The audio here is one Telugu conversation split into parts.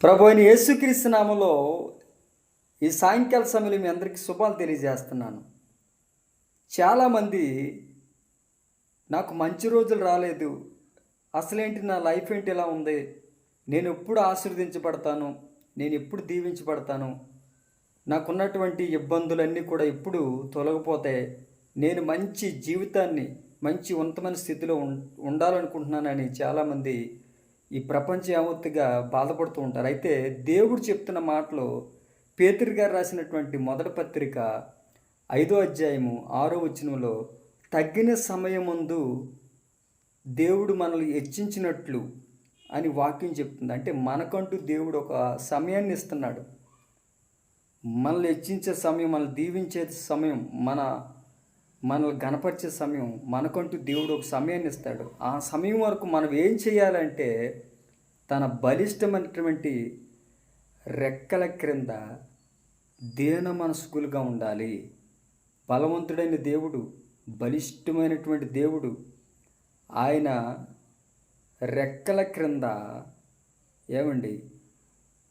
ప్రభు అయిన యేసుక్రీస్తు నామములో ఈ సాయంకాల సమయంలో మీ అందరికీ శుభాలు తెలియజేస్తున్నాను. చాలామంది నాకు మంచి రోజులు రాలేదు, అసలేంటి నా లైఫ్ ఏంటి ఇలా ఉంది, నేను ఎప్పుడు ఆశీర్వదించబడతాను, నేను ఎప్పుడు దీవించబడతాను, నాకున్నటువంటి ఇబ్బందులన్నీ కూడా ఎప్పుడు తొలగిపోతాయి, నేను మంచి జీవితాన్ని మంచి ఉన్నతమైన స్థితిలో ఉండాలనుకుంటున్నానని చాలామంది ఈ ప్రపంచం యావత్తుగా బాధపడుతూ ఉంటారు. అయితే దేవుడు చెప్తున్న మాటలు పేతురు గారు రాసినటువంటి మొదటి పత్రిక 5వ అధ్యాయము 6వ వచనంలో, తగ్గిన సమయమందు దేవుడు మనల్ని హెచ్చించినట్లు అని వాక్యం చెప్తుంది. అంటే మనకంటూ దేవుడు ఒక సమయాన్ని ఇస్తున్నాడు. మనల్ని హెచ్చించే సమయం, మనల్ని దీవించే సమయం, మనల్ని గణపరిచే సమయం, మనకంటూ దేవుడు ఒక సమయాన్ని ఇస్తాడు. ఆ సమయం వరకు మనం ఏం చేయాలంటే తన బలిష్టమైనటువంటి రెక్కల క్రింద దీన మనస్కులుగా ఉండాలి. బలవంతుడైన దేవుడు, బలిష్టమైనటువంటి దేవుడు, ఆయన రెక్కల క్రింద ఏమండి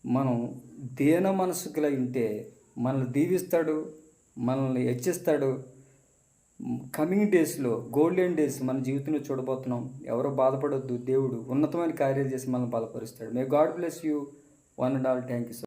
మనం దీన మనసుకులై ఉంటే మనల్ని దీవిస్తాడు, మనల్ని హెచ్చిస్తాడు. కమింగ్ డేస్లో గోల్డెన్ డేస్ మన జీవితంలో చూడబోతున్నాం. ఎవరో బాధపడొద్దు, దేవుడు ఉన్నతమైన కార్యాలు చేసి మనల్ని బలపరుస్తాడు. May God bless you one and all. Thank you so